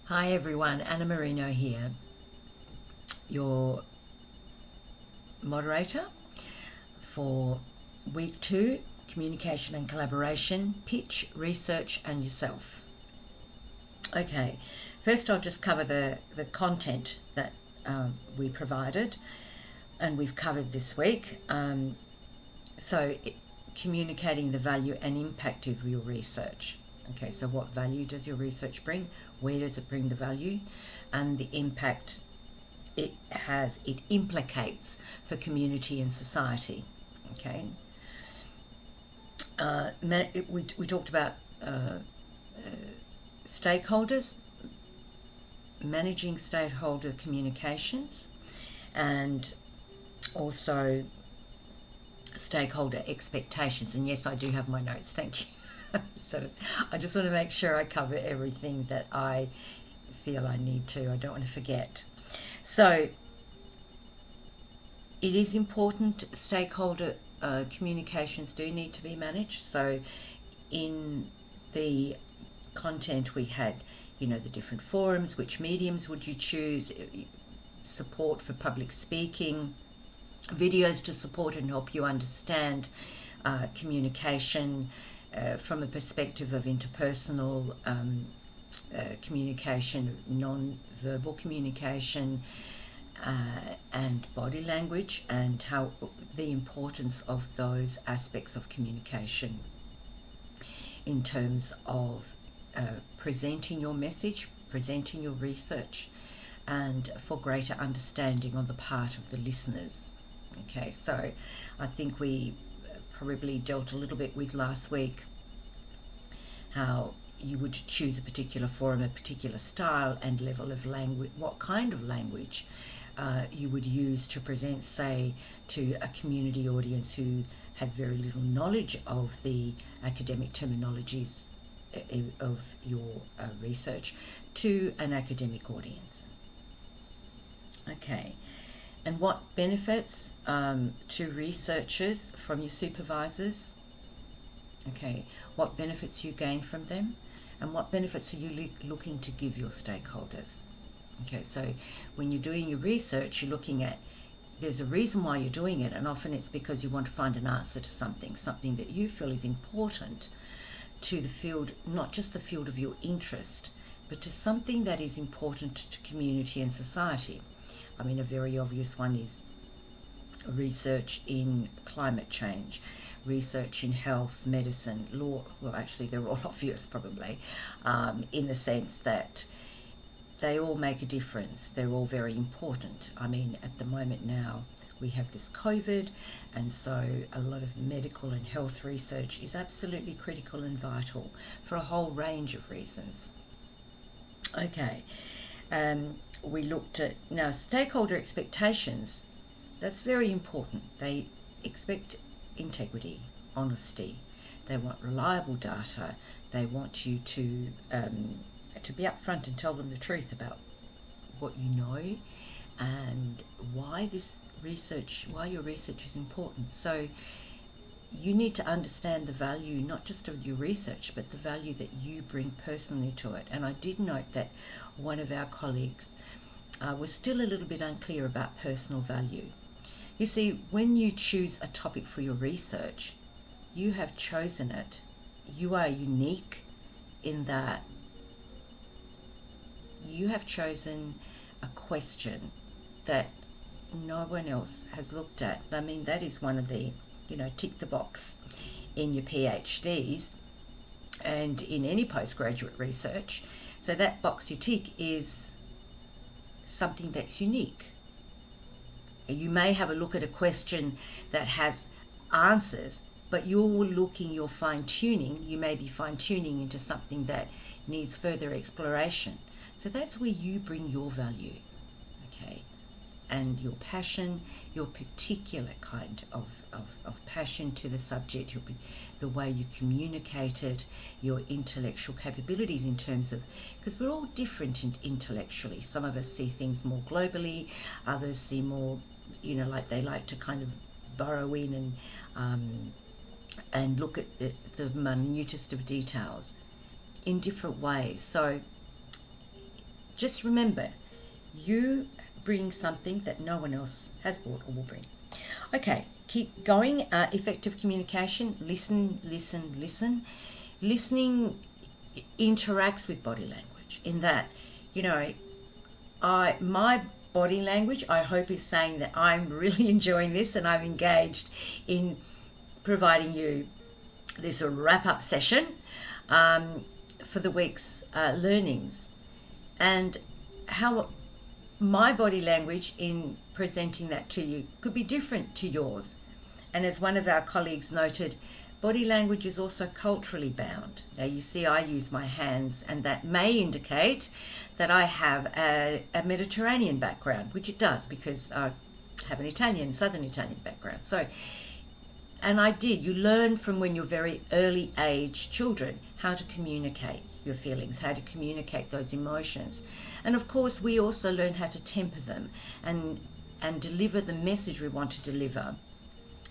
Hi everyone, Anna Marino here, your moderator for week 2, communication and collaboration, pitch, research and yourself. Okay, first I'll just cover the content that we provided and we've covered this week. Communicating the value and impact of your research. Okay, so what value does your research bring? Where does it bring the value? And the impact it implicates for community and society. Okay. We talked about stakeholders, managing stakeholder communications, and also stakeholder expectations. And yes, I do have my notes, thank you. So I just want to make sure I cover everything that I feel I need to. I don't want to forget. So it is important, stakeholder communications do need to be managed. So in the content we had, the different forums, which mediums would you choose, support for public speaking, videos to support and help you understand communication from a perspective of interpersonal communication, non-verbal communication, and body language, and how the importance of those aspects of communication in terms of presenting your message, presenting your research, and for greater understanding on the part of the listeners. Okay, so I think we probably dealt a little bit with last week how you would choose a particular forum, a particular style and level of language, what kind of language you would use to present, say, to a community audience who had very little knowledge of the academic terminologies of your research, to an academic audience. Okay, and what benefits to researchers from your supervisors? Okay, what benefits you gain from them, and what benefits are you looking to give your stakeholders? Okay, so when you're doing your research, you're looking at, there's a reason why you're doing it, and often it's because you want to find an answer to something that you feel is important to the field, not just the field of your interest, but to something that is important to community and society. I mean, a very obvious one is research in climate change, research in health, medicine, law. Well, actually, they're all obvious probably, in the sense that they all make a difference. They're all very important. I mean, at the moment now, we have this COVID, and so a lot of medical and health research is absolutely critical and vital for a whole range of reasons. Okay, we looked at, now, stakeholder expectations. That's very important. They expect integrity, honesty. They want reliable data. They want you to be upfront and tell them the truth about what you know and why your research is important. So you need to understand the value, not just of your research, but the value that you bring personally to it. And I did note that one of our colleagues was still a little bit unclear about personal value. You see, when you choose a topic for your research, you have chosen it. You are unique in that you have chosen a question that no one else has looked at. I mean, that is one of the, tick the box in your PhDs and in any postgraduate research. So that box you tick is something that's unique. You may have a look at a question that has answers, but you're fine-tuning. You may be fine-tuning into something that needs further exploration. So that's where you bring your value, okay? And your passion, your particular kind of passion to the subject, the way you communicate it, your intellectual capabilities in terms of, because we're all different intellectually. Some of us see things more globally, others see more, like they like to kind of burrow in and look at the minutest of details in different ways. So Just remember, you bring something that no one else has brought or will bring. Okay, keep going. Effective communication. Listen, listen, listen. Listening interacts with body language in that, my body language, I hope, is saying that I'm really enjoying this and I've engaged in providing you this wrap-up session for the week's learnings, and how my body language in presenting that to you could be different to yours. And as one of our colleagues noted, body language is also culturally bound. Now you see I use my hands, and that may indicate that I have a Mediterranean background, which it does because I have an Southern Italian background. So, and you learn from when you're very early age children how to communicate your feelings, how to communicate those emotions. And of course we also learn how to temper them and deliver the message we want to deliver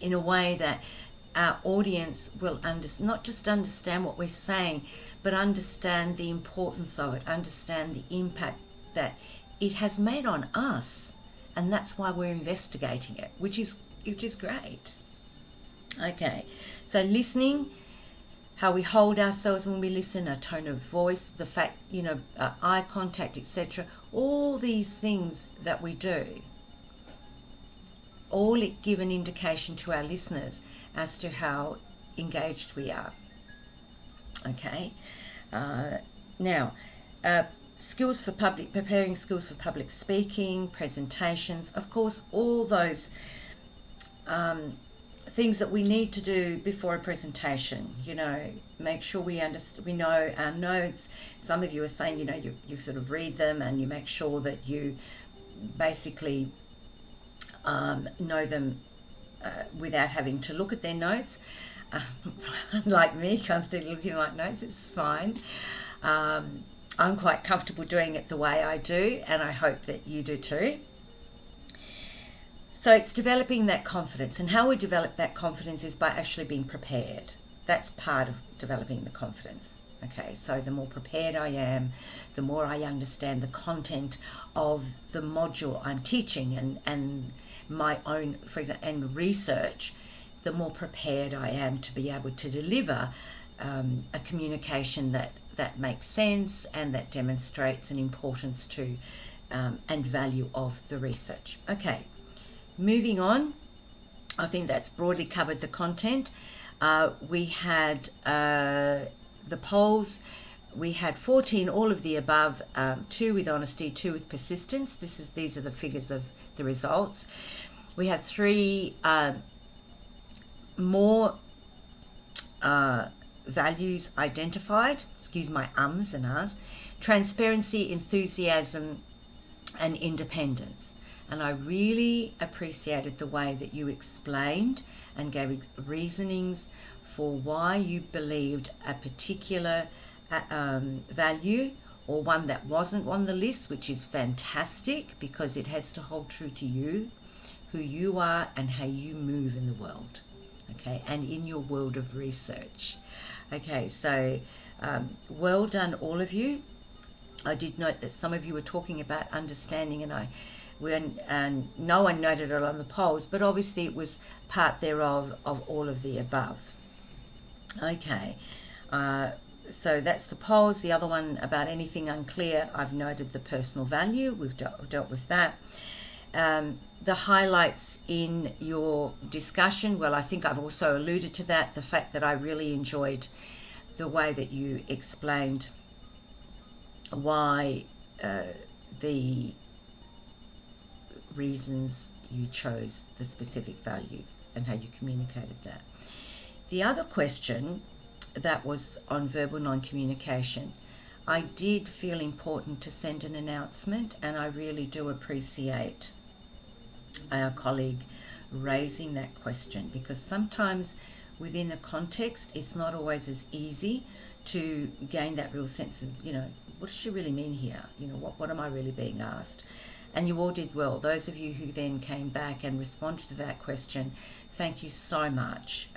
in a way that our audience will not just understand what we're saying, but understand the importance of it, understand the impact that it has made on us. And that's why we're investigating it, which is great. Okay, so listening, how we hold ourselves when we listen, our tone of voice, the fact, eye contact, etc. All these things that we do, all give an indication to our listeners as to how engaged we are. Okay, now preparing skills for public speaking, presentations, of course, all those things that we need to do before a presentation. Make sure we know our notes. Some of you are saying, you sort of read them and you make sure that you basically know them without having to look at their notes. Like me, constantly looking at my notes, it's fine. I'm quite comfortable doing it the way I do, and I hope that you do too. So it's developing that confidence, and how we develop that confidence is by actually being prepared. That's part of developing the confidence. Okay, so the more prepared I am, the more I understand the content of the module I'm teaching and my own, for example, and research, the more prepared I am to be able to deliver a communication that makes sense and that demonstrates an importance to and value of the research. Okay, moving on. I think that's broadly covered the content. We had the polls. We had 14, all of the above, 2 with honesty, 2 with persistence. These are the figures of the results. We have 3 more values identified. Excuse my ums and ahs. Transparency, enthusiasm, and independence. And I really appreciated the way that you explained and gave reasonings for why you believed a particular value, or one that wasn't on the list, which is fantastic because it has to hold true to you, who you are and how you move in the world, okay, and in your world of research. Okay, so well done all of you. I did note that some of you were talking about understanding, and no one noted it on the polls, but obviously it was part thereof of all of the above. Okay, so that's the polls. The other one about anything unclear, I've noted the personal value. We've dealt with that. The highlights in your discussion, well, I think I've also alluded to that, the fact that I really enjoyed the way that you explained why the reasons you chose the specific values and how you communicated that. The other question that was on verbal non-communication, I did feel important to send an announcement, and I really do appreciate our colleague raising that question, because sometimes within a context it's not always as easy to gain that real sense of, what does she really mean here? What am I really being asked? And you all did well. Those of you who then came back and responded to that question, thank you so much.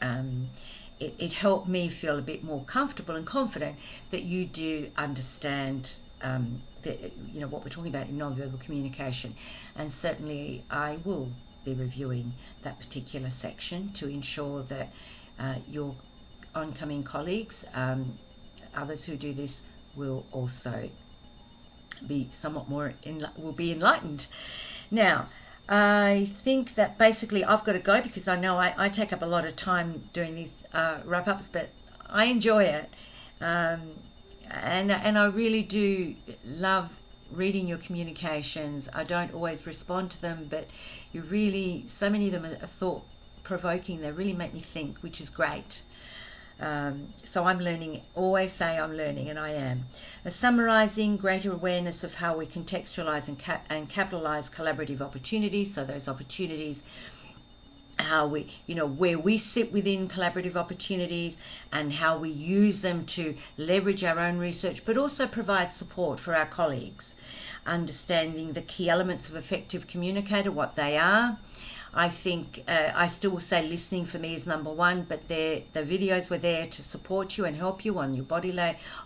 It helped me feel a bit more comfortable and confident that you do understand what we're talking about in nonverbal communication. And certainly I will be reviewing that particular section to ensure that your oncoming colleagues, others who do this, will also be somewhat more will be enlightened. Now, I think that basically I've got to go, because I know I take up a lot of time doing these wrap-ups, but I enjoy it. And I really do love reading your communications. I don't always respond to them, but so many of them are thought-provoking. They really make me think, which is great. So I'm learning, always say I'm learning, and I am. Summarising, greater awareness of how we contextualise and capitalise collaborative opportunities. So those opportunities, how we, where we sit within collaborative opportunities and how we use them to leverage our own research, but also provide support for our colleagues. Understanding the key elements of effective communicator, what they are. I think I still will say listening for me is number one, but the videos were there to support you and help you on your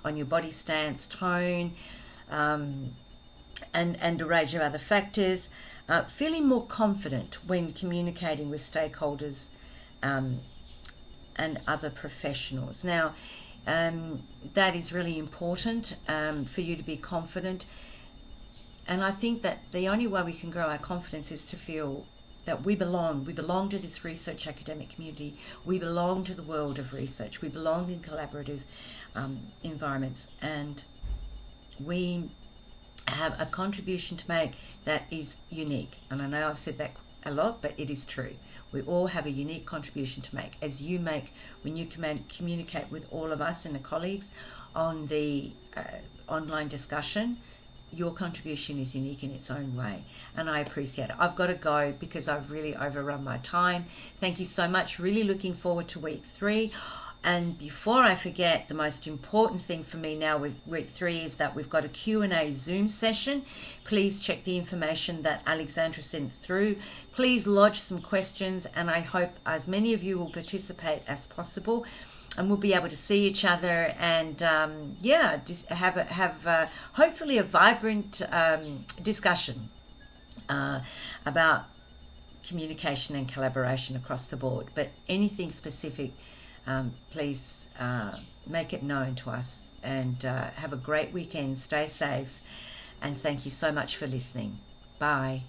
on your body stance, tone, and a range of other factors. Feeling more confident when communicating with stakeholders and other professionals. Now, that is really important for you to be confident. And I think that the only way we can grow our confidence is to feel that we belong to this research academic community, we belong to the world of research, we belong in collaborative environments, and we have a contribution to make that is unique. And I know I've said that a lot, but it is true. We all have a unique contribution to make, as you make when you communicate with all of us and the colleagues on the online discussion. Your contribution is unique in its own way, and I appreciate it. I've got to go because I've really overrun my time. Thank you so much. Really looking forward to week 3. And before I forget, the most important thing for me now with week 3 is that we've got a Q&A Zoom session. Please check the information that Alexandra sent through. Please lodge some questions, and I hope as many of you will participate as possible. And we'll be able to see each other and just have hopefully a vibrant discussion about communication and collaboration across the board. But anything specific, please make it known to us. And have a great weekend. Stay safe, and thank you so much for listening. Bye.